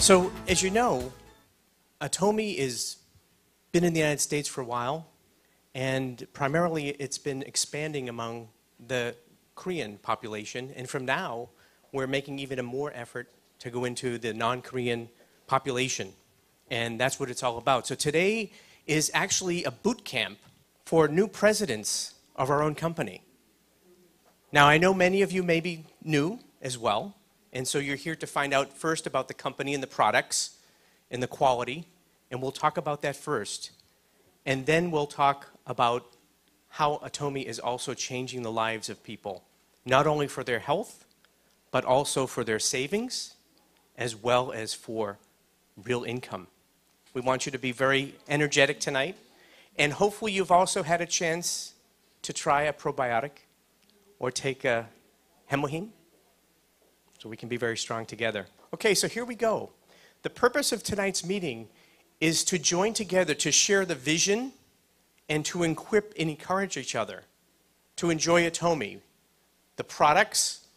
So, as you know, Atomy has been in the United States for a while, and primarily it's been expanding among the Korean population, and from now, we're making even a more effort to go into the non-Korean population, and that's what it's all about. So today is actually a boot camp for new presidents of our own company. Now, I know many of you may be new as well, and so you're here to find out first about the company and the products and the quality, and we'll talk about that first. And then we'll talk about how Atomy is also changing the lives of people, not only for their health, but also for their savings, as well as for real income. We want you to be very energetic tonight, and hopefully you've also had a chance to try a probiotic or take a hemoheme, so we can be very strong together. Okay, so here we go. The purpose of tonight's meeting is to join together to share the vision and to equip and encourage each other to enjoy Atomy, the products,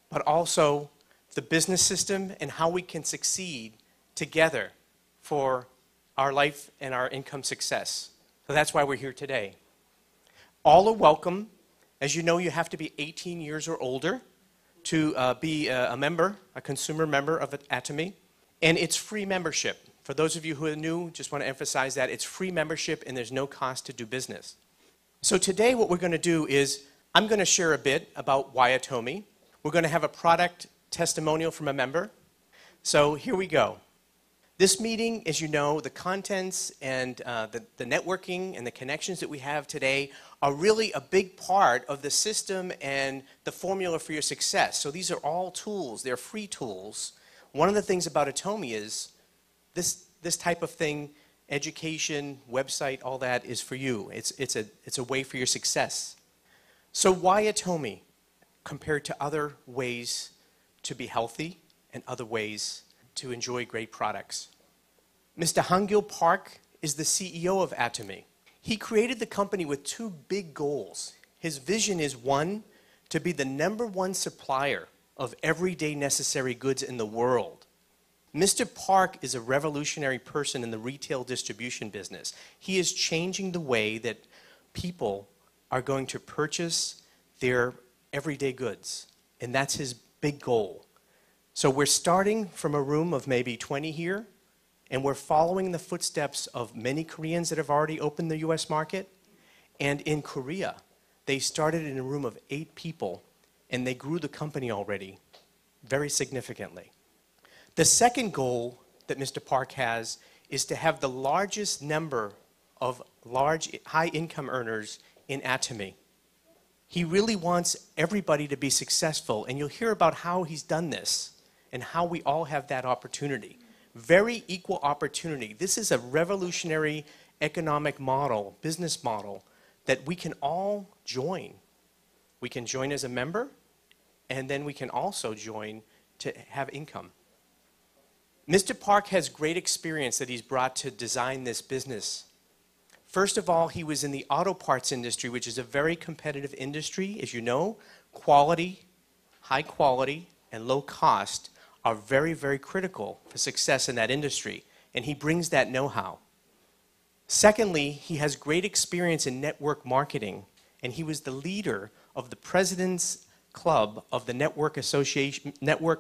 but also the business system and how we can succeed together for our life and our income success. So that's why we're here today. All are welcome. As you know, you have to be 18 years or older to be a member, a consumer member of Atomy, and it's free membership. For those of you who are new, just want to emphasize that it's free membership and there's no cost to do business. So today what we're going to do is I'm going to share a bit about why Atomy. We're going to have a product testimonial from a member. So here we go. This meeting, as you know, the contents and the networking and the connections that we have today are really a big part of the system and the formula for your success. So these are all tools. They're free tools. One of the things about Atomy is this type of thing, education, website, all that is for you. It's a way for your success. So why Atomy compared to other ways to be healthy and other ways to enjoy great products? Mr. Han-gil Park is the CEO of Atomy. He created the company with two big goals. His vision is, one, to be the #1 supplier of everyday necessary goods in the world. Mr. Park is a revolutionary person in the retail distribution business. He is changing the way that people are going to purchase their everyday goods, and that's his big goal. So we're starting from a room of maybe 20 here, and we're following the footsteps of many Koreans that have already opened the US market. And in Korea, they started in a room of 8 people, and they grew the company already very significantly. The second goal that Mr. Park has is to have the largest number of large, high-income earners in Atomy. He really wants everybody to be successful, and you'll hear about how he's done this and how we all have that opportunity. Very equal opportunity. This is a revolutionary economic model, business model, that we can all join. We can join as a member, and then we can also join to have income. Mr. Park has great experience that he's brought to design this business. First of all, he was in the auto parts industry, which is a very competitive industry. As you know, quality, high quality, and low cost are very, very critical for success in that industry, and he brings that know-how. Secondly, he has great experience in network marketing, and he was the leader of the President's Club of the Network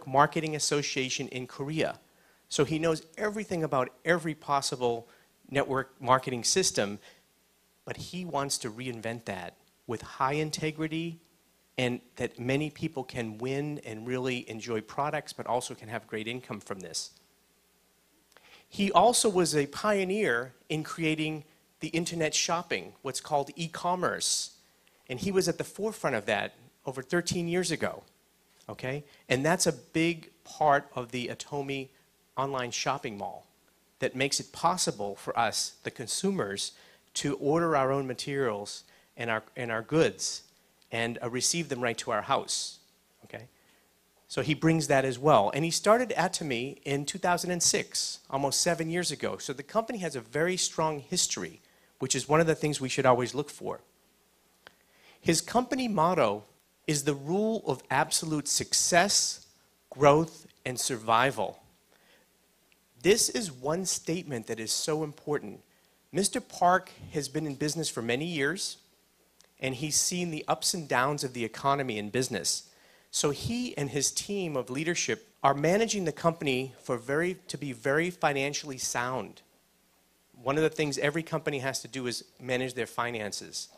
Marketing Association in Korea. So he knows everything about every possible network marketing system, but he wants to reinvent that with high integrity and that many people can win and really enjoy products, but also can have great income from this. He also was a pioneer in creating the internet shopping, what's called e-commerce, and he was at the forefront of that over 13 years ago, okay? And that's a big part of the Atomy online shopping mall that makes it possible for us, the consumers, to order our own materials and our goods and receive them right to our house, okay? So he brings that as well. And he started Atomy in 2006, almost 7 years ago. So the company has a very strong history, which is one of the things we should always look for. His company motto is the rule of absolute success, growth, and survival. This is one statement that is so important. Mr. Park has been in business for many years, and he's seen the ups and downs of the economy and business. So he and his team of leadership are managing the company to be very financially sound. One of the things every company has to do is manage their finances.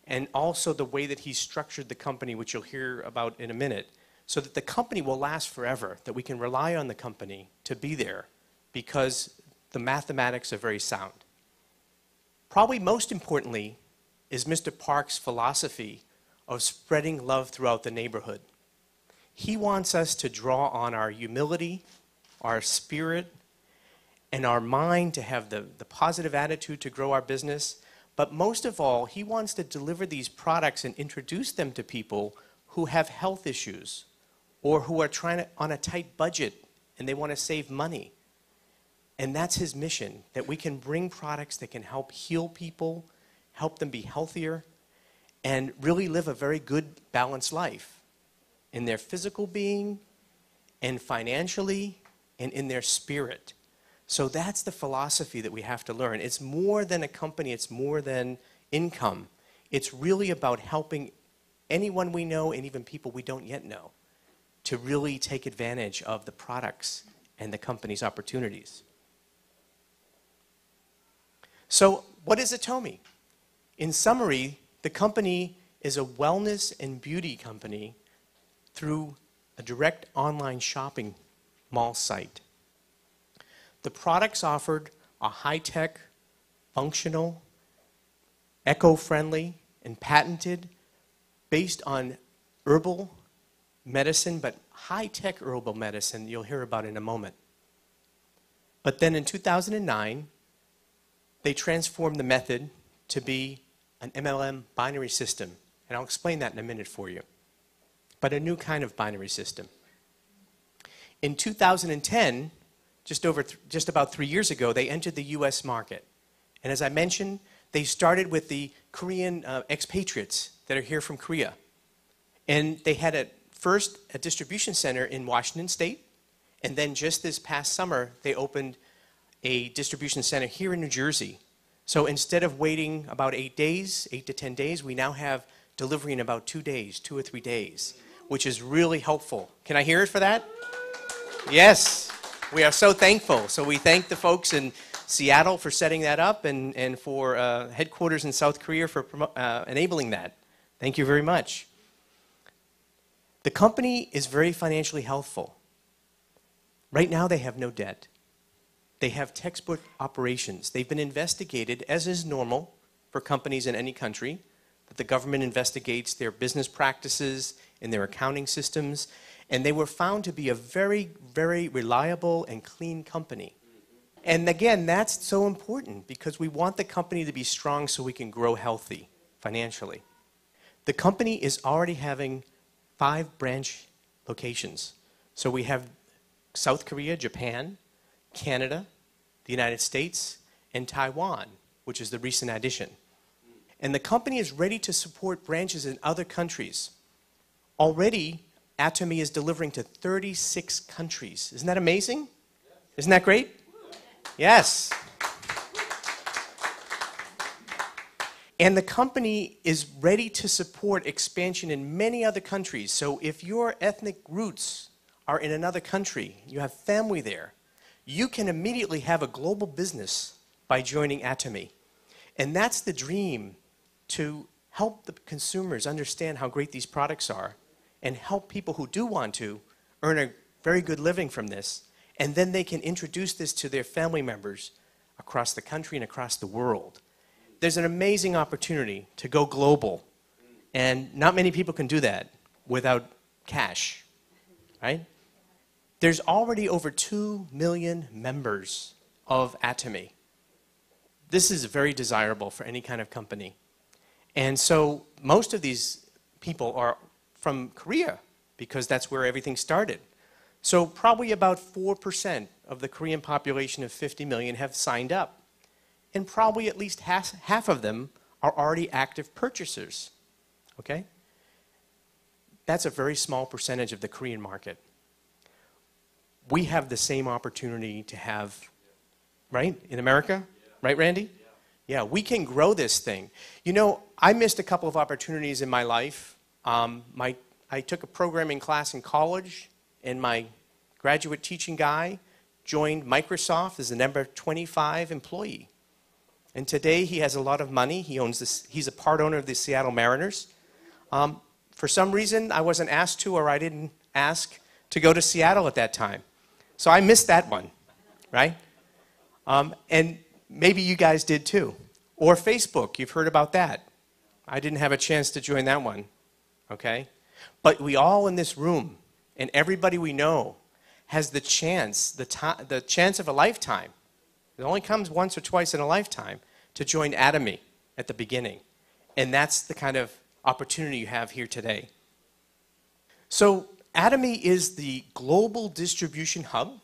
And also the way that he's structured the company, which you'll hear about in a minute, so that the company will last forever, that we can rely on the company to be there because the mathematics are very sound. Probably most importantly is Mr. Park's philosophy of spreading love throughout the neighborhood. He wants us to draw on our humility, our spirit, and our mind to have the positive attitude to grow our business. But most of all, he wants to deliver these products and introduce them to people who have health issues or who are on a tight budget and they want to save money. And that's his mission, that we can bring products that can help heal people, help them be healthier, and really live a very good, balanced life in their physical being, and financially, and in their spirit. So that's the philosophy that we have to learn. It's more than a company, it's more than income. It's really about helping anyone we know and even people we don't yet know to really take advantage of the products and the company's opportunities. So what is Atomy? In summary, the company is a wellness and beauty company through a direct online shopping mall site. The products offered are high-tech, functional, eco-friendly, and patented, based on herbal medicine, but high-tech herbal medicine you'll hear about in a moment. But then in 2009, they transformed the method to be an MLM binary system. And I'll explain that in a minute for you. But a new kind of binary system. In 2010, just about 3 years ago, they entered the US market. And as I mentioned, they started with the Korean expatriates that are here from Korea. And they had first a distribution center in Washington State. And then just this past summer, they opened a distribution center here in New Jersey. So instead of waiting about 8 days, 8 to 10 days, we now have delivery in about 2 days, 2 or 3 days, which is really helpful. Can I hear it for that? Yes, we are so thankful. So we thank the folks in Seattle for setting that up and for headquarters in South Korea for enabling that. Thank you very much. The company is very financially healthful. Right now they have no debt. They have textbook operations. They've been investigated, as is normal for companies in any country, that the government investigates their business practices and their accounting systems, and they were found to be a very, very reliable and clean company. And again, that's so important because we want the company to be strong so we can grow healthy financially. The company is already having 5 branch locations. So we have South Korea, Japan, Canada, the United States, and Taiwan, which is the recent addition. And the company is ready to support branches in other countries. Already, Atomy is delivering to 36 countries. Isn't that amazing? Isn't that great? Yes. And the company is ready to support expansion in many other countries. So if your ethnic roots are in another country, you have family there, you can immediately have a global business by joining Atomy. And that's the dream, to help the consumers understand how great these products are and help people who do want to earn a very good living from this. And then they can introduce this to their family members across the country and across the world. There's an amazing opportunity to go global. And not many people can do that without cash, right? There's already over 2 million members of Atomy. This is very desirable for any kind of company. And so most of these people are from Korea because that's where everything started. So probably about 4% of the Korean population of 50 million have signed up. And probably at least half of them are already active purchasers, okay? That's a very small percentage of the Korean market. we have the same opportunity to have, right, in America? Right, Randy? Yeah, we can grow this thing. You know, I missed a couple of opportunities in my life. I took a programming class in college, and my graduate teaching guy joined Microsoft as the number 25 employee. And today he has a lot of money. He's a part owner of the Seattle Mariners. For some reason, I wasn't asked to, or I didn't ask to go to Seattle at that time. So I missed that one, right? And maybe you guys did too. Or Facebook, you've heard about that. I didn't have a chance to join that one, okay? But we all in this room, and everybody we know, has the chance of a lifetime. It only comes once or twice in a lifetime to join Atomy at the beginning. And that's the kind of opportunity you have here today. So Atomy is the global distribution hub.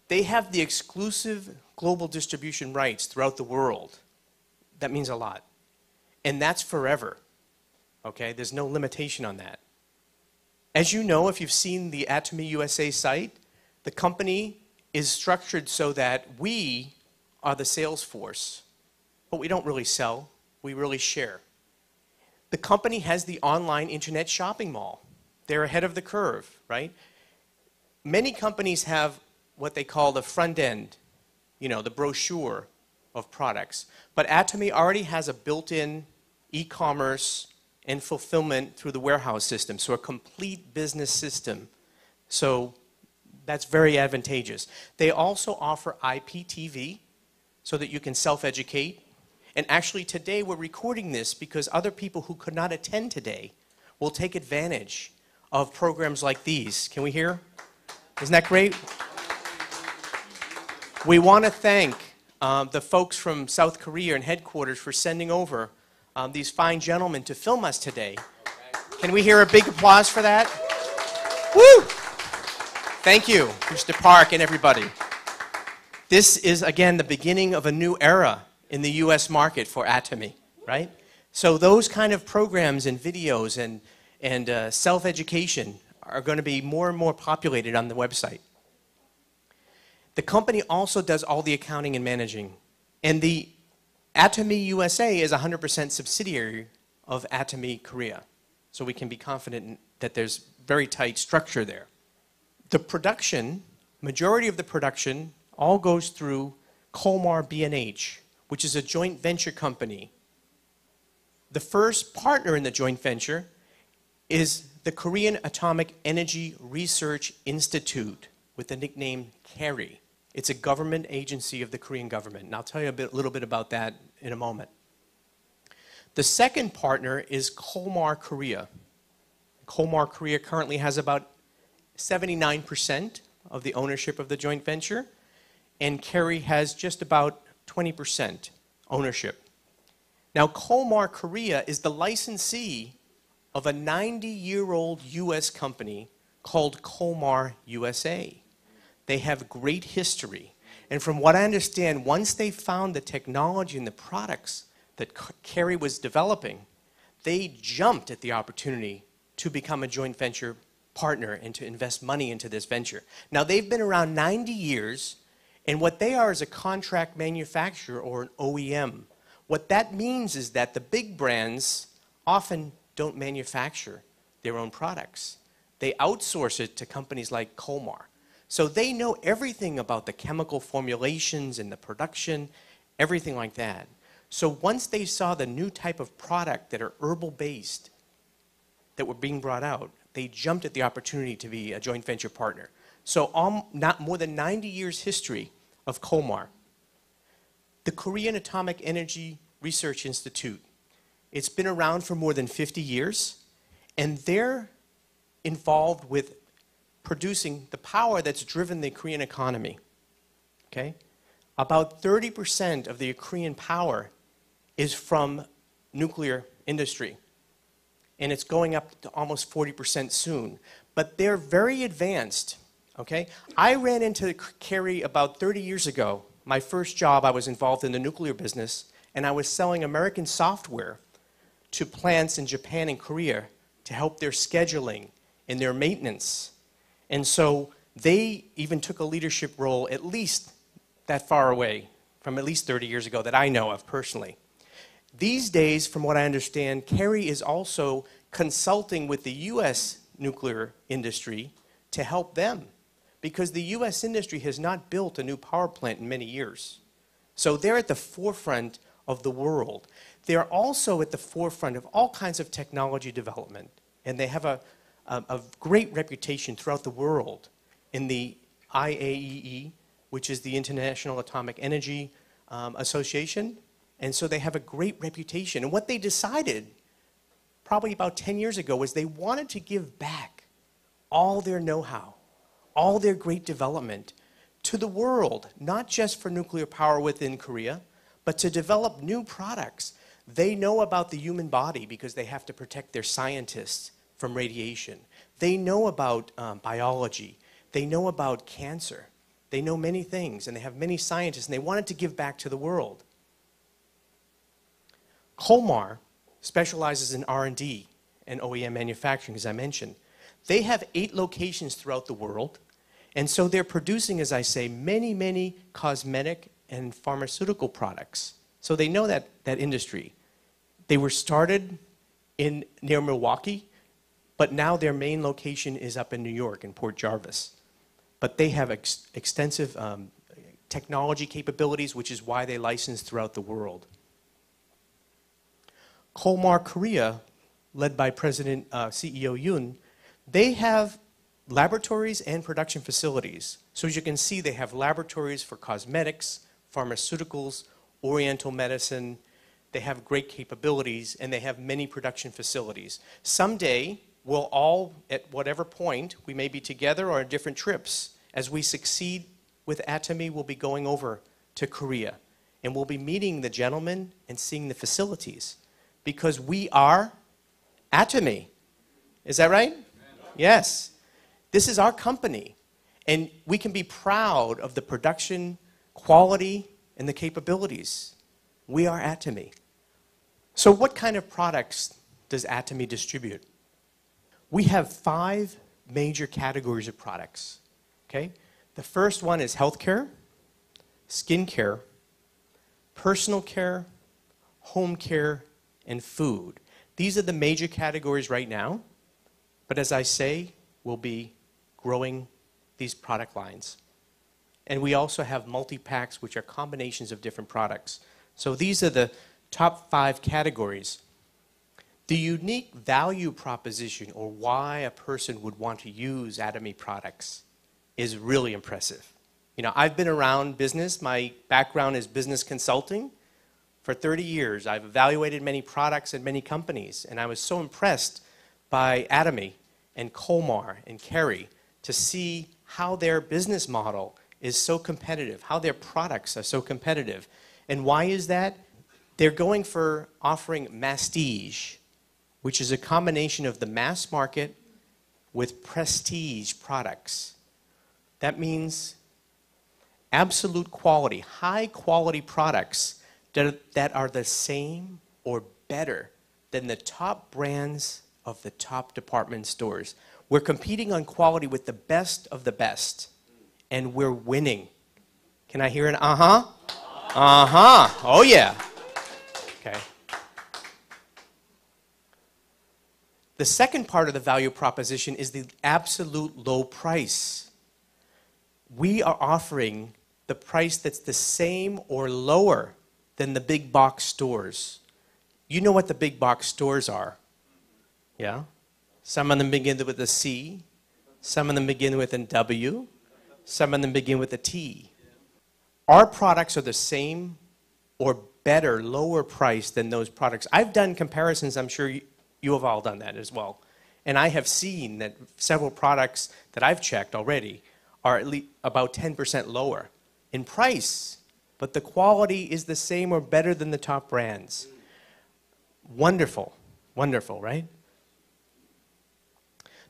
They have the exclusive global distribution rights throughout the world. That means a lot. And that's forever. Okay? There's no limitation on that. As you know, if you've seen the Atomy USA site, the company is structured so that we are the sales force, but we don't really sell, we really share. The company has the online internet shopping mall. They're ahead of the curve, right? Many companies have what they call the front end, you know, the brochure of products. But Atomy already has a built-in e-commerce and fulfillment through the warehouse system, so a complete business system. So that's very advantageous. They also offer IPTV so that you can self-educate. And actually today we're recording this because other people who could not attend today will take advantage of programs like these. Can we hear? Isn't that great? We want to thank the folks from South Korea and headquarters for sending over these fine gentlemen to film us today. Can we hear a big applause for that? Woo! Thank you, Mr. Park and everybody. This is, again, the beginning of a new era in the US market for Atomy, right? So those kind of programs and videos and self-education are going to be more and more populated on the website. The company also does all the accounting and managing. And the Atomy USA is a 100% subsidiary of Atomy Korea. So we can be confident that there's very tight structure there. The production, majority of the production, all goes through KOLMAR B&H, which is a joint venture company. The first partner in the joint venture is the Korean Atomic Energy Research Institute with the nickname KAERI. It's a government agency of the Korean government, and I'll tell you a little bit about that in a moment. The second partner is KOLMAR Korea. KOLMAR Korea currently has about 79% of the ownership of the joint venture, and KAERI has just about 20% ownership. Now, KOLMAR Korea is the licensee of a 90-year-old US company called KOLMAR USA. They have great history. And from what I understand, once they found the technology and the products that KAERI was developing, they jumped at the opportunity to become a joint venture partner and to invest money into this venture. Now, they've been around 90 years, and what they are is a contract manufacturer or an OEM. What that means is that the big brands often don't manufacture their own products. They outsource it to companies like KOLMAR. So they know everything about the chemical formulations and the production, everything like that. So once they saw the new type of product that are herbal-based that were being brought out, they jumped at the opportunity to be a joint venture partner. So not more than 90 years history of KOLMAR. The Korean Atomic Energy Research Institute, it's been around for more than 50 years, and they're involved with producing the power that's driven the Korean economy. Okay? About 30% of the Korean power is from nuclear industry. And it's going up to almost 40% soon. But they're very advanced. Okay? I ran into KAERI about 30 years ago. My first job, I was involved in the nuclear business, and I was selling American software to plants in Japan and Korea to help their scheduling and their maintenance. And so They even took a leadership role at least that far away, from at least 30 years ago that I know of personally. These days, from what I understand, KAERI is also consulting with the U.S. nuclear industry to help them, because the U.S. industry has not built a new power plant in many years. So they're at the forefront of the world. They're also at the forefront of all kinds of technology development, and they have a great reputation throughout the world in the IAEA, which is the International Atomic Energy Association. And so they have a great reputation. And what they decided probably about 10 years ago was they wanted to give back all their know-how, all their great development to the world, not just for nuclear power within Korea, but to develop new products. They know about the human body because they have to protect their scientists from radiation. They know about biology. They know about cancer. They know many things, and they have many scientists, and they wanted to give back to the world. KOLMAR specializes in R&D and OEM manufacturing, as I mentioned. They have 8 locations throughout the world, and so they're producing, as I say, many, many cosmetic and pharmaceutical products. So they know that industry. They were started near Milwaukee, but now their main location is up in New York, in Port Jarvis. But they have extensive technology capabilities, which is why they license throughout the world. KOLMAR Korea, led by President CEO Yoon, they have laboratories and production facilities. So as you can see, they have laboratories for cosmetics, pharmaceuticals, oriental medicine. They have great capabilities, and they have many production facilities. Someday, we'll all, at whatever point, we may be together or on different trips. As we succeed with Atomy, we'll be going over to Korea, and we'll be meeting the gentlemen and seeing the facilities, because we are Atomy. Is that right? Yes. This is our company, and we can be proud of the production, quality, and the capabilities. We are Atomy. So what kind of products does Atomy distribute? We have 5 major categories of products. Okay? The first one is healthcare, skincare, personal care, home care, and food. These are the major categories right now, but as I say, we'll be growing these product lines. And we also have multi-packs, which are combinations of different products. So these are the top 5 categories. The unique value proposition, or why a person would want to use Atomy products, is really impressive. You know, I've been around business. My background is business consulting. For 30 years, I've evaluated many products and many companies, and I was so impressed by Atomy and KOLMAR and KAERI to see how their business model is so competitive, how their products are so competitive. And why is that? They're going for offering mastige, which is a combination of the mass market with prestige products. That means absolute quality, high quality products that are the same or better than the top brands of the top department stores. We're competing on quality with the best of the best, and we're winning. Can I hear an uh-huh? Uh-huh. Oh, yeah. Okay. The second part of the value proposition is the absolute low price. We are offering the price that's the same or lower than the big box stores. You know what the big box stores are. Yeah? Some of them begin with a C. Some of them begin with a W. Some of them begin with a T. Our products are the same or better, lower price than those products. I've done comparisons. I'm sure you have all done that as well. And I have seen that several products that I've checked already are at least about 10% lower in price, but the quality is the same or better than the top brands. Wonderful. Wonderful, right?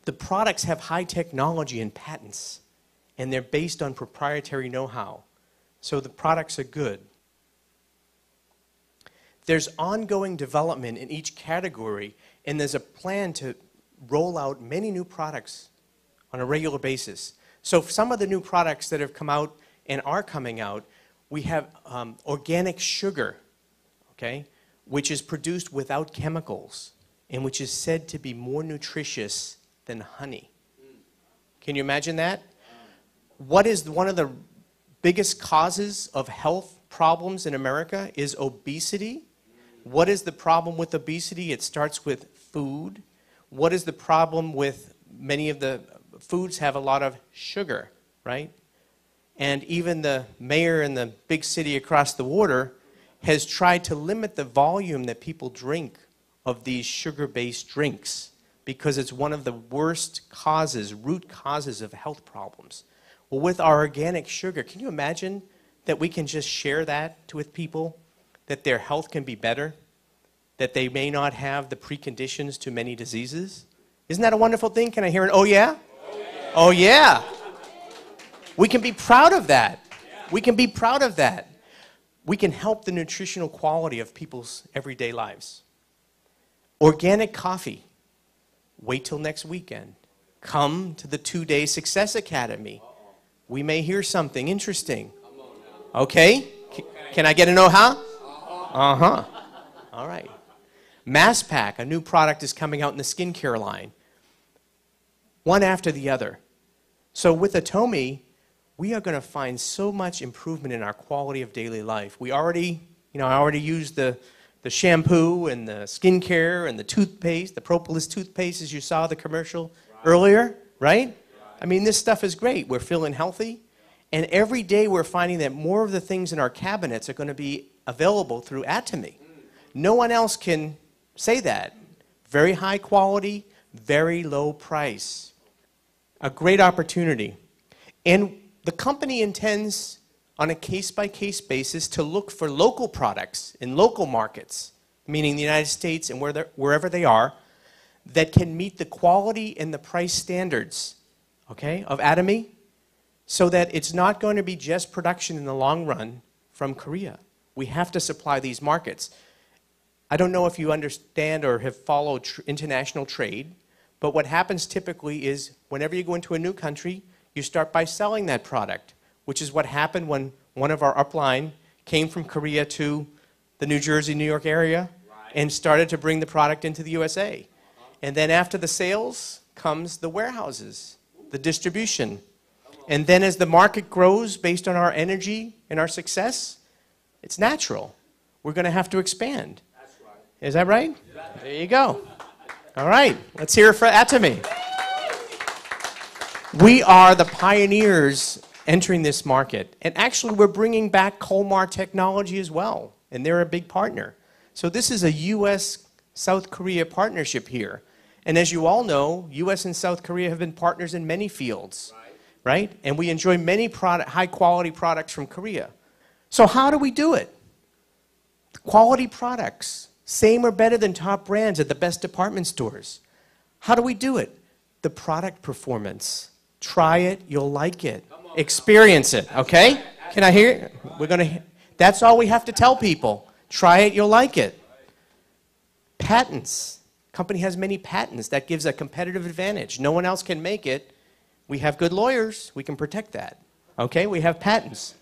The products have high technology and patents, and they're based on proprietary know-how. So the products are good. There's ongoing development in each category, and there's a plan to roll out many new products on a regular basis. So some of the new products that have come out and are coming out, we have organic sugar, okay, which is produced without chemicals and which is said to be more nutritious than honey. Can you imagine that? What is one of the biggest causes of health problems in America is obesity. What is the problem with obesity? It starts with food. What is the problem with many of the foods have a lot of sugar, right? And even the mayor in the big city across the water has tried to limit the volume that people drink of these sugar-based drinks because it's one of the worst causes, root causes of health problems. Well, with our organic sugar, can you imagine that we can just share that with people, that their health can be better, that they may not have the preconditions to many diseases? Isn't that a wonderful thing? Can I hear an oh yeah? Oh yeah. Oh yeah. We can be proud of that. We can be proud of that. We can help the nutritional quality of people's everyday lives. Organic coffee. Wait till next weekend. Come to the 2-day Success Academy. We may hear something interesting. Okay? Can I get an oh-huh? Uh-huh. All right. Mass Pack, a new product is coming out in the skincare line. One after the other. So with Atomy, we are going to find so much improvement in our quality of daily life. We already, I already used the shampoo and the skincare and the toothpaste, the propolis toothpaste, as you saw the commercial earlier, right? I mean, this stuff is great. We're feeling healthy. And every day we're finding that more of the things in our cabinets are going to be available through Atomy. No one else can say that. Very high quality, very low price. A great opportunity. And the company intends, on a case-by-case basis, to look for local products in local markets, meaning the United States and wherever they are, that can meet the quality and the price standards, okay, of Atomy, so that it's not going to be just production in the long run from Korea. We have to supply these markets. I don't know if you understand or have followed international trade, but what happens typically is whenever you go into a new country, you start by selling that product, which is what happened when one of our upline came from Korea to the New Jersey, New York area and started to bring the product into the USA. And then after the sales comes the warehouses, the distribution. And then as the market grows based on our energy and our success, it's natural. We're going to have to expand. That's right. Is that right? There you go. All right. Let's hear it for Atomy. We are the pioneers entering this market. And actually, we're bringing back KOLMAR technology as well. And they're a big partner. So this is a U.S.-South Korea partnership here. And as you all know, U.S. and South Korea have been partners in many fields, right? And we enjoy many high-quality products from Korea. So how do we do it? Quality products, same or better than top brands at the best department stores. How do we do it? The product performance. Try it, you'll like it. Experience it, okay? Can I hear it? That's all we have to tell people. Try it, you'll like it. Patents. Company has many patents. That gives a competitive advantage. No one else can make it. We have good lawyers. We can protect that. Okay, we have patents.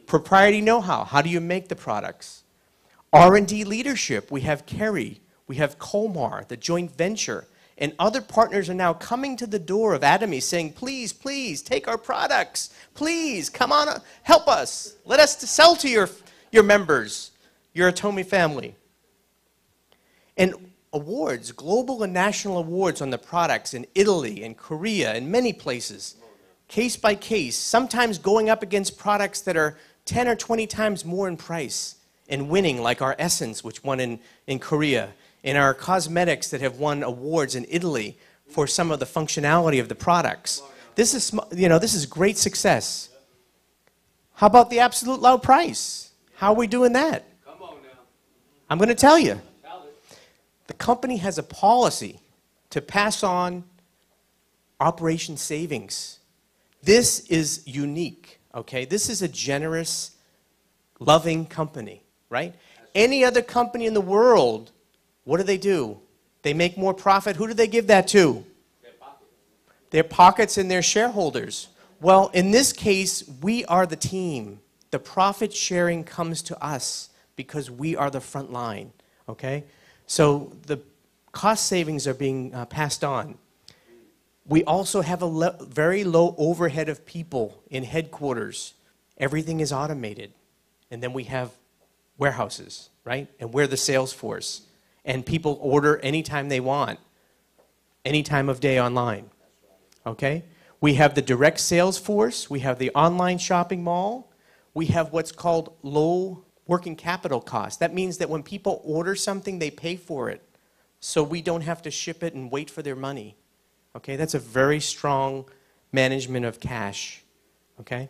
Proprietary know-how. How do you make the products? R&D leadership. We have KAERI. We have KOLMAR, the joint venture. And other partners are now coming to the door of Atomy saying, please, please, take our products. Please, come on, help us. Let us sell to your members, your Atomy family. And awards, global and national awards on the products in Italy and Korea and many places, case by case, sometimes going up against products that are 10 or 20 times more in price and winning, like our Essence, which won in Korea, and our cosmetics that have won awards in Italy for some of the functionality of the products. This is great success. How about the absolute low price? How are we doing that? Come on now. I'm going to tell you. The company has a policy to pass on operation savings. This is unique, okay? This is a generous, loving company, right? Any other company in the world, what do? They make more profit. Who do they give that to? Their pockets and their shareholders. Well, in this case, we are the team. The profit sharing comes to us because we are the front line, okay? So the cost savings are being passed on. We also have a very low overhead of people in headquarters. Everything is automated. And then we have warehouses, right? And we're the sales force. And people order anytime they want, any time of day online, okay? We have the direct sales force. We have the online shopping mall. We have what's called low working capital costs. That means that when people order something, they pay for it. So we don't have to ship it and wait for their money. Okay, that's a very strong management of cash. Okay,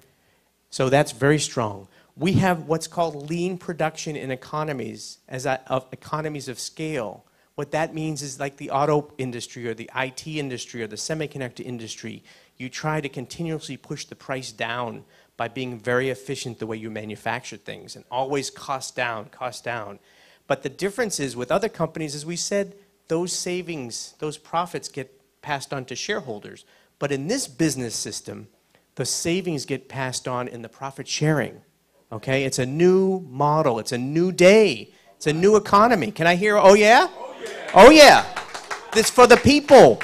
so that's very strong. We have what's called lean production in economies, economies of scale. What that means is like the auto industry or the IT industry or the semiconductor industry. You try to continuously push the price down by being very efficient the way you manufacture things and always cost down, cost down. But the difference is with other companies, as we said, those savings, those profits get passed on to shareholders. But in this business system, the savings get passed on in the profit sharing. Okay, it's a new model, it's a new day, it's a new economy. Can I hear, oh yeah? Oh yeah. Oh yeah. This for the people.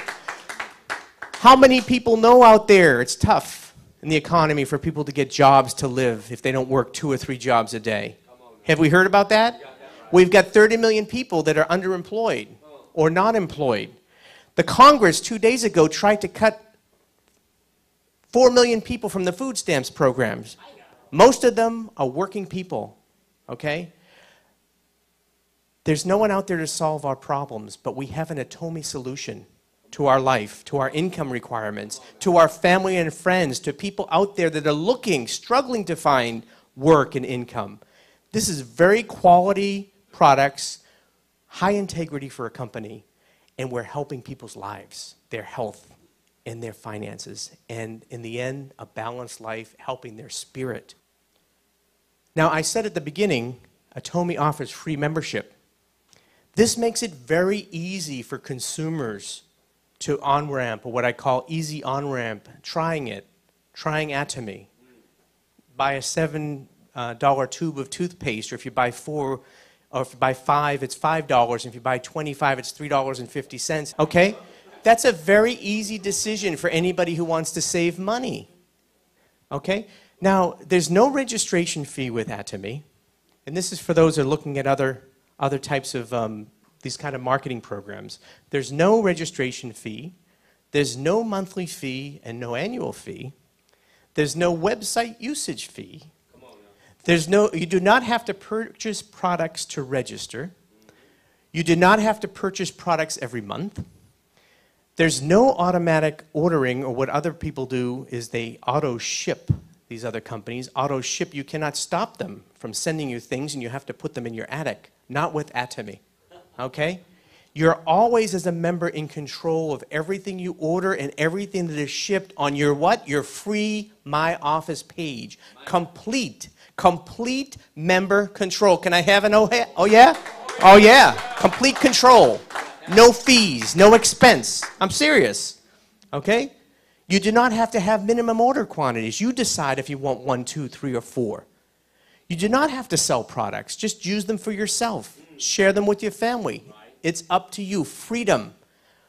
How many people know out there it's tough in the economy for people to get jobs to live if they don't work 2 or 3 jobs a day? Have we heard about that? We've got 30 million people that are underemployed or not employed. The Congress 2 days ago tried to cut 4 million people from the food stamps programs. Most of them are working people, okay? There's no one out there to solve our problems, but we have an Atomy solution to our life, to our income requirements, to our family and friends, to people out there that are looking, struggling to find work and income. This is very quality products, high integrity for a company, and we're helping people's lives, their health, and their finances, and in the end, a balanced life, helping their spirit. Now, I said at the beginning, Atomy offers free membership. This makes it very easy for consumers to on-ramp, or what I call easy on-ramp, trying it, trying Atomy. Buy a $7 tube of toothpaste, or if you buy 4, or if you buy 5, it's $5, and if you buy 25, it's $3.50, okay? That's a very easy decision for anybody who wants to save money, okay? Now, there's no registration fee with Atomy, and this is for those who are looking at other types of these kind of marketing programs. There's no registration fee, there's no monthly fee and no annual fee, there's no website usage fee, you do not have to purchase products to register, you do not have to purchase products every month, there's no automatic ordering, or what other people do is they auto-ship. These other companies auto-ship. You cannot stop them from sending you things, and you have to put them in your attic. Not with Atomy, okay? You're always, as a member, in control of everything you order and everything that is shipped on your what? Your free My Office page. Complete member control. Can I have an oh yeah? Oh yeah, complete control. No fees, no expense. I'm serious, okay? You do not have to have minimum order quantities. You decide if you want 1, 2, 3, or 4. You do not have to sell products. Just use them for yourself. Share them with your family. It's up to you. Freedom.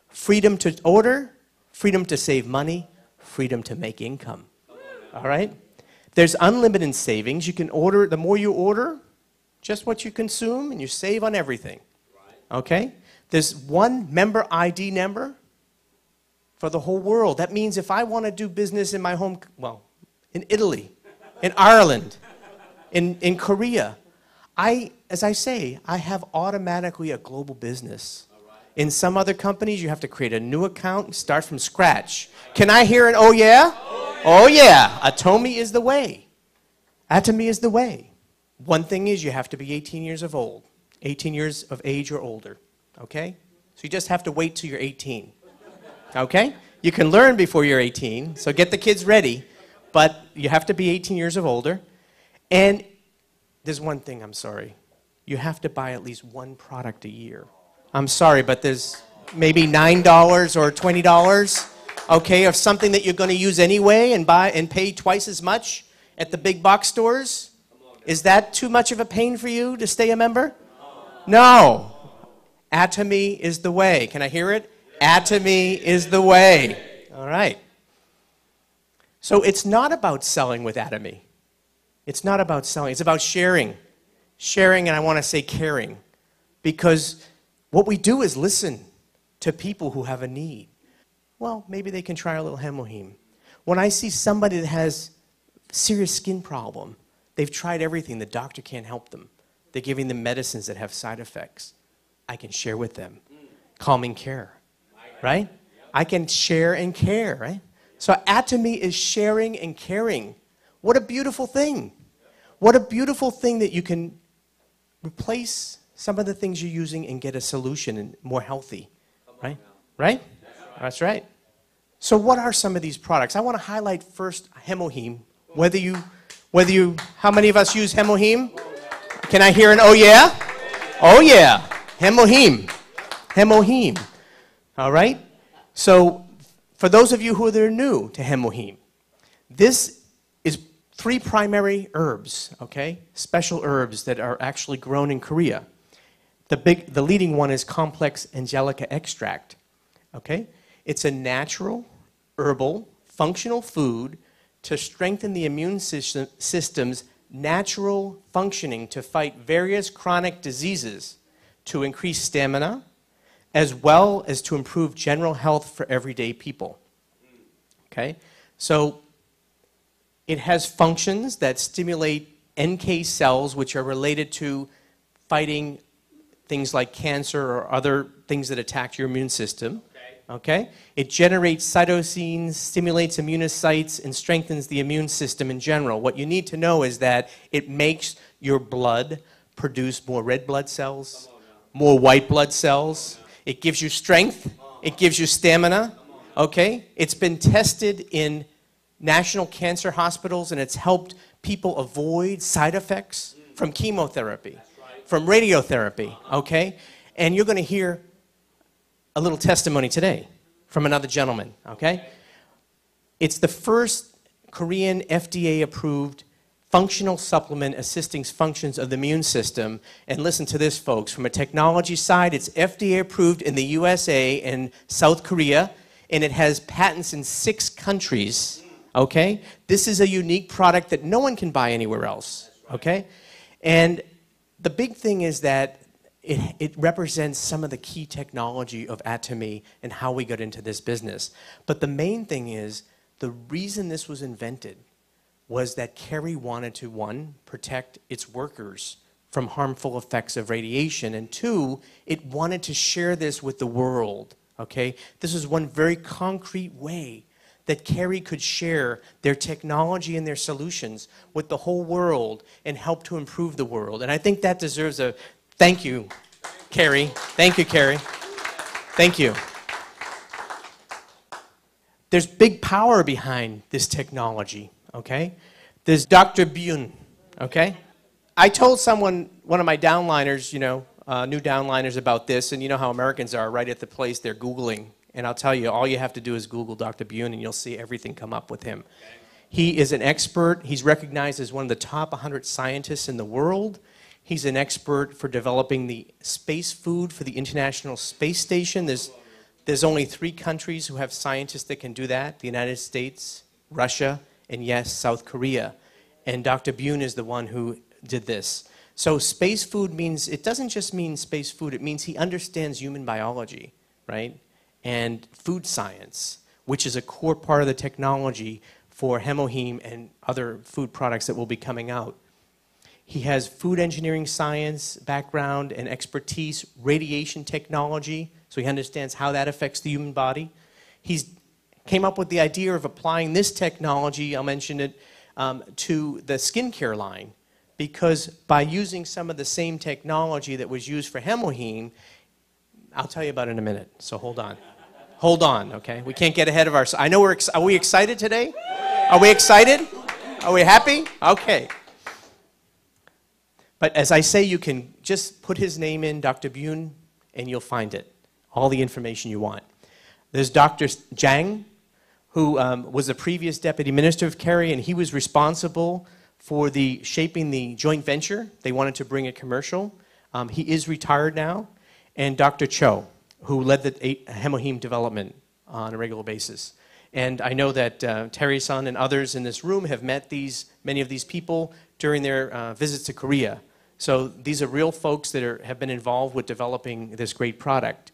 Freedom to order, freedom to save money, freedom to make income. All right? There's unlimited savings. You can order, the more you order, just what you consume, and you save on everything. Okay? There's one member ID number for the whole world. That means if I want to do business in my home, well, in Italy, in Ireland, in Korea, as I say, I have automatically a global business. In some other companies, you have to create a new account and start from scratch. Can I hear an oh yeah? Oh yeah. Atomy is the way. Atomy is the way. One thing is you have to be 18 years of old, 18 years of age or older, okay? So you just have to wait till you're 18, okay? You can learn before you're 18, so get the kids ready, but you have to be 18 years of older. And there's one thing, I'm sorry. You have to buy at least one product a year. I'm sorry, but there's maybe $9 or $20. okay, of something that you're going to use anyway and buy and pay twice as much at the big box stores? Is that too much of a pain for you to stay a member? No. Atomy is the way. Can I hear it? Atomy is the way. All right. So it's not about selling with Atomy. It's not about selling. It's about sharing. Sharing, and I want to say caring. Because what we do is listen to people who have a need. Well, maybe they can try a little hemoheme. When I see somebody that has serious skin problem, they've tried everything, the doctor can't help them. They're giving them medicines that have side effects. I can share with them. Calming care, right? I can share and care, right? So Atomy is sharing and caring. What a beautiful thing. What a beautiful thing that you can replace some of the things you're using and get a solution and more healthy, right? Right? That's right. So what are some of these products? I want to highlight first hemoheme. How many of us use hemoheme? Can I hear an oh yeah? Oh yeah, hemoheme. Hemoheme. All right? So for those of you who are new to hemoheme, this is 3 primary herbs, okay? Special herbs that are actually grown in Korea. The leading one is complex angelica extract, okay? It's a natural, herbal, functional food to strengthen the immune system's natural functioning to fight various chronic diseases, to increase stamina, as well as to improve general health for everyday people. Okay? So it has functions that stimulate NK cells, which are related to fighting things like cancer or other things that attack your immune system. Okay? It generates cytosines, stimulates immunocytes, and strengthens the immune system in general. What you need to know is that it makes your blood produce more red blood cells, more white blood cells. It gives you strength. It gives you stamina. Okay? It's been tested in national cancer hospitals, and it's helped people avoid side effects from chemotherapy, from radiotherapy. Okay? And you're going to hear a little testimony today from another gentleman, okay? It's the first Korean FDA-approved functional supplement assisting functions of the immune system. And listen to this, folks. From a technology side, it's FDA-approved in the USA and South Korea, and it has patents in 6 countries, okay? This is a unique product that no one can buy anywhere else, okay? And the big thing is that it represents some of the key technology of Atomy and how we got into this business. But the main thing is, the reason this was invented was that KAERI wanted to, 1, protect its workers from harmful effects of radiation, and 2, it wanted to share this with the world, okay? This is one very concrete way that KAERI could share their technology and their solutions with the whole world and help to improve the world. And I think that deserves a thank you, KAERI. Thank you, KAERI. Thank you. There's big power behind this technology, okay? There's Dr. Byun, okay? I told someone, one of my downliners, new downliners about this, and you know how Americans are, right at the place they're Googling. And I'll tell you, all you have to do is Google Dr. Byun and you'll see everything come up with him. He is an expert. He's recognized as one of the top 100 scientists in the world. He's an expert for developing the space food for the International Space Station. There's only 3 countries who have scientists that can do that: the United States, Russia, and yes, South Korea. And Dr. Byun is the one who did this. So space food means, it doesn't just mean space food, it means he understands human biology, right? And food science, which is a core part of the technology for hemoheme and other food products that will be coming out. He has food engineering science background and expertise, radiation technology, so he understands how that affects the human body. He's came up with the idea of applying this technology, I'll mention it, to the skincare line, because by using some of the same technology that was used for hemoheme, I'll tell you about it in a minute, so hold on. Hold on, okay? We can't get ahead of ourselves. I know are we excited today? Are we excited? Are we happy? Okay. But as I say, you can just put his name in, Dr. Byun, and you'll find it. All the information you want. There's Dr. Jang, who was the previous deputy minister of KAERI, and he was responsible for shaping the joint venture. They wanted to bring it commercial. He is retired now. And Dr. Cho, who led the hemoheme development on a regular basis. And I know that Terry-san and others in this room have met many of these people during their visits to Korea. So these are real folks that have been involved with developing this great product.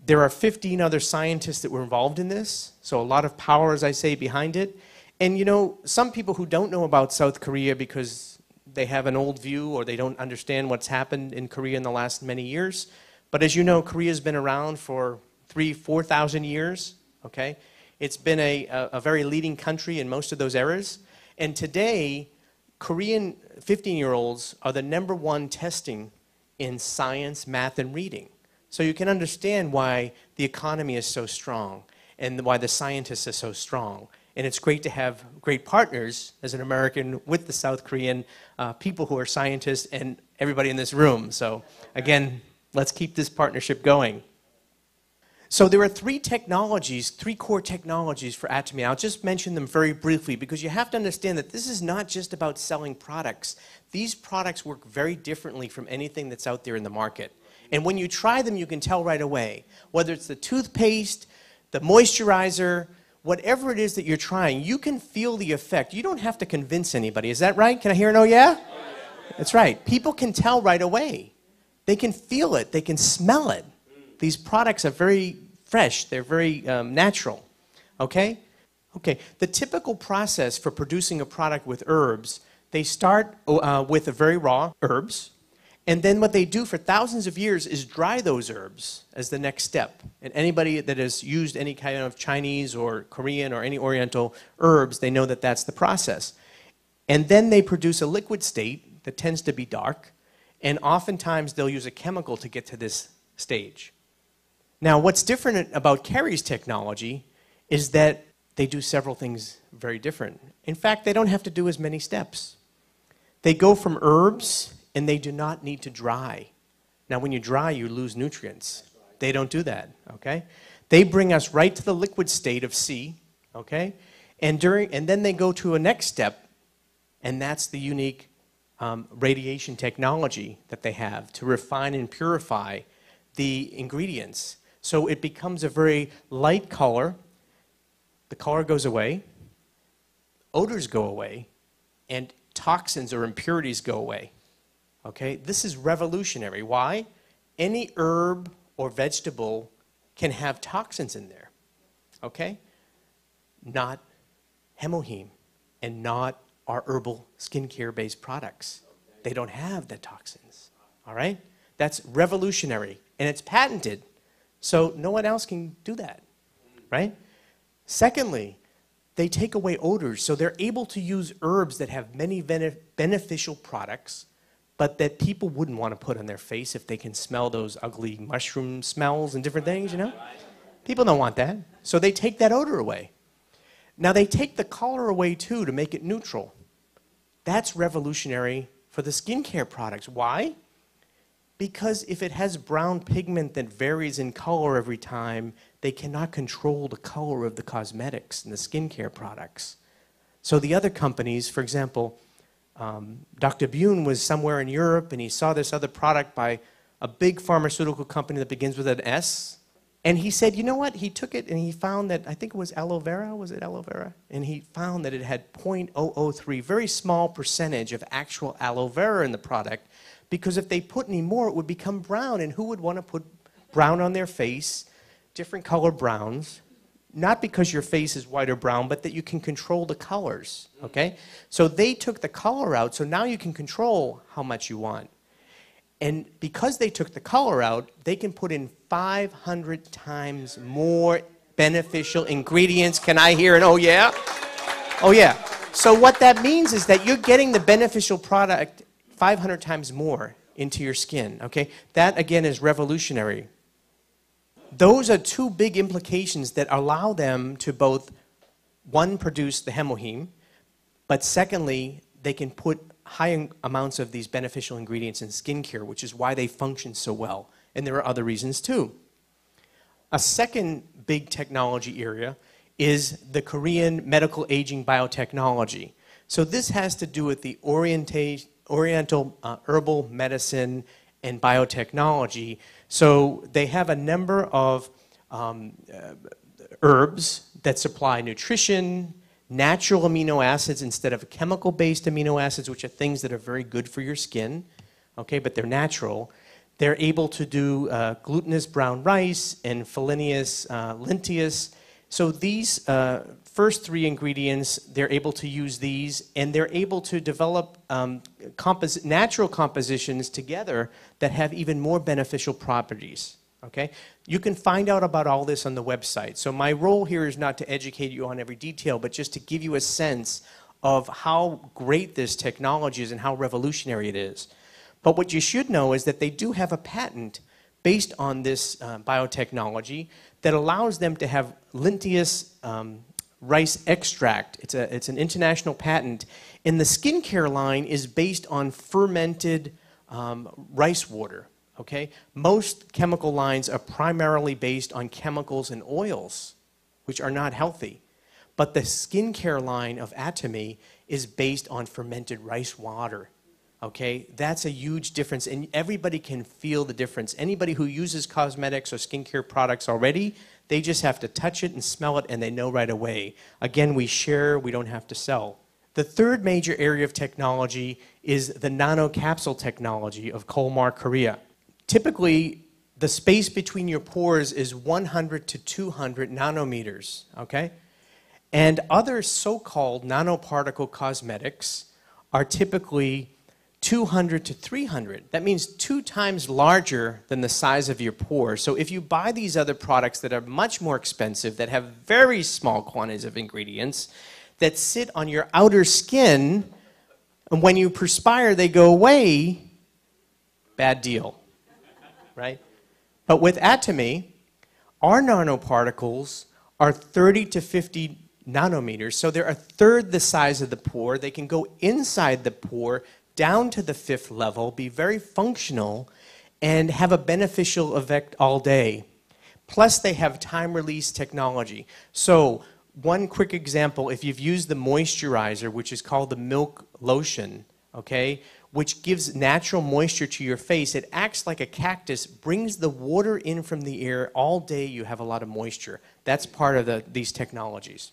There are 15 other scientists that were involved in this, so a lot of power, as I say, behind it. And you know, some people who don't know about South Korea because they have an old view or they don't understand what's happened in Korea in the last many years. But as you know, Korea's been around for 4,000 years, okay? It's been a very leading country in most of those eras. And today, Korean 15-year-olds are the #1 testing in science, math, and reading. So you can understand why the economy is so strong and why the scientists are so strong. And it's great to have great partners as an American with the South Korean people who are scientists and everybody in this room. So again, let's keep this partnership going. So there are three core technologies for Atomy. I'll just mention them very briefly because you have to understand that this is not just about selling products. These products work very differently from anything that's out there in the market. And when you try them, you can tell right away. Whether it's the toothpaste, the moisturizer, whatever it is that you're trying, you can feel the effect. You don't have to convince anybody. Is that right? Can I hear an oh yeah? That's right. People can tell right away. They can feel it. They can smell it. These products are very fresh. They're very natural. Okay? Okay. The typical process for producing a product with herbs, they start with the very raw herbs. And then what they do for thousands of years is dry those herbs as the next step. And anybody that has used any kind of Chinese or Korean or any Oriental herbs, they know that that's the process. And then they produce a liquid state that tends to be dark. And oftentimes they'll use a chemical to get to this stage. Now, what's different about KAERI's technology is that they do several things very different. In fact, they don't have to do as many steps. They go from herbs, and they do not need to dry. Now, when you dry, you lose nutrients. They don't do that, okay? They bring us right to the liquid state of C, okay? And then they go to a next step, and that's the unique radiation technology that they have to refine and purify the ingredients. So it becomes a very light color. The color goes away, odors go away, and toxins or impurities go away. Okay? This is revolutionary. Why? Any herb or vegetable can have toxins in there. Okay? Not hemoheme and not our herbal skincare-based products. They don't have the toxins. All right? That's revolutionary. And it's patented. So no one else can do that. Right? Secondly, they take away odors. So they're able to use herbs that have many beneficial products, but that people wouldn't want to put on their face if they can smell those ugly mushroom smells and different things, you know? People don't want that. So they take that odor away. Now they take the color away too to make it neutral. That's revolutionary for the skincare products. Why? Because if it has brown pigment that varies in color every time, they cannot control the color of the cosmetics and the skincare products. So the other companies, for example, Dr. Bune was somewhere in Europe and he saw this other product by a big pharmaceutical company that begins with an S. And he said, you know what? He took it and he found that, I think it was aloe vera, was it aloe vera? And he found that it had 0.003, very small percentage of actual aloe vera in the product, because if they put any more, it would become brown. And who would want to put brown on their face, different color browns? Not because your face is white or brown, but that you can control the colors, okay? So they took the color out, so now you can control how much you want. And because they took the color out, they can put in 500 times more beneficial ingredients. Can I hear an oh yeah? Oh yeah. So what that means is that you're getting the beneficial product 500 times more into your skin, okay? That, again, is revolutionary. Those are two big implications that allow them to both, one, produce the hemoheme, but secondly, they can put high amounts of these beneficial ingredients in skincare, which is why they function so well. And there are other reasons too. A second big technology area is the Korean medical aging biotechnology. So this has to do with the Oriental herbal medicine and biotechnology. So they have a number of herbs that supply nutrition, natural amino acids instead of chemical-based amino acids, which are things that are very good for your skin, okay, but they're natural. They're able to do glutinous brown rice and folineous lentillas. So these first three ingredients, they're able to use these, and they're able to develop natural compositions together that have even more beneficial properties. Okay? You can find out about all this on the website. So my role here is not to educate you on every detail, but just to give you a sense of how great this technology is and how revolutionary it is. But what you should know is that they do have a patent based on this biotechnology that allows them to have lentillas rice extract. It's an international patent. And the skincare line is based on fermented rice water. Okay? Most chemical lines are primarily based on chemicals and oils, which are not healthy. But the skincare line of Atomy is based on fermented rice water. Okay? That's a huge difference, and everybody can feel the difference. Anybody who uses cosmetics or skincare products already, they just have to touch it and smell it, and they know right away. Again, we share, we don't have to sell. The third major area of technology is the nanocapsule technology of KOLMAR Korea. Typically, the space between your pores is 100 to 200 nanometers, okay? And other so-called nanoparticle cosmetics are typically 200 to 300. That means 2 times larger than the size of your pore. So if you buy these other products that are much more expensive, that have very small quantities of ingredients, that sit on your outer skin, and when you perspire, they go away, bad deal. Right? But with Atomy, our nanoparticles are 30 to 50 nanometers, so they're a third the size of the pore. They can go inside the pore, down to the 5th level, be very functional, and have a beneficial effect all day. Plus, they have time-release technology. So, one quick example, if you've used the moisturizer, which is called the milk lotion, okay, which gives natural moisture to your face. It acts like a cactus, brings the water in from the air. All day you have a lot of moisture. That's part of these technologies.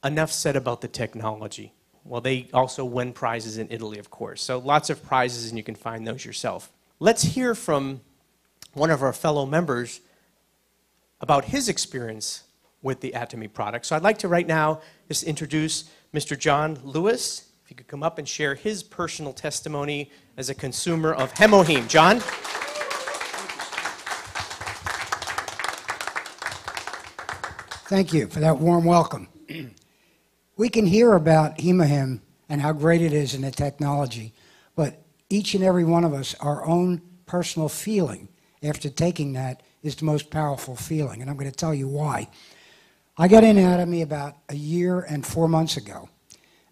Enough said about the technology. Well, they also win prizes in Italy, of course. So lots of prizes, and you can find those yourself. Let's hear from one of our fellow members about his experience with the Atomy product. So I'd like to right now just introduce Mr. John Lewis. If you could come up and share his personal testimony as a consumer of Hemoheme. John? Thank you for that warm welcome. We can hear about Hemoheme and how great it is in the technology, but each and every one of us, our own personal feeling after taking that is the most powerful feeling, and I'm going to tell you why. I got in Atomy about 1 year and 4 months ago.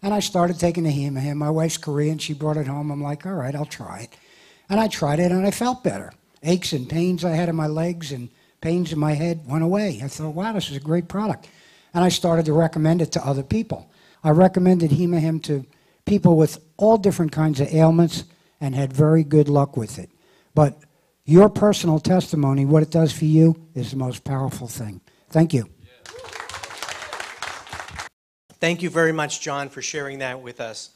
And I started taking the Hemoheme. My wife's Korean. She brought it home. I'm like, all right, I'll try it. And I tried it, and I felt better. Aches and pains I had in my legs and pains in my head went away. I thought, wow, this is a great product. And I started to recommend it to other people. I recommended Hemoheme to people with all different kinds of ailments and had very good luck with it. But your personal testimony, what it does for you, is the most powerful thing. Thank you. Thank you very much, John, for sharing that with us.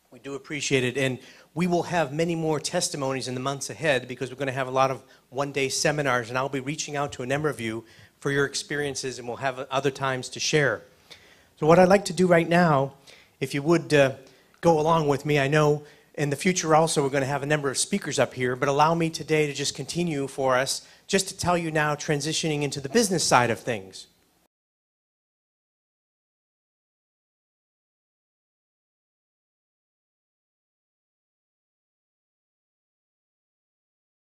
We do appreciate it, and we will have many more testimonies in the months ahead because we're going to have a lot of one-day seminars, and I'll be reaching out to a number of you for your experiences, and we'll have other times to share. So what I'd like to do right now, if you would go along with me, I know in the future also we're going to have a number of speakers up here, but allow me today to just continue for us, just to tell you now, transitioning into the business side of things.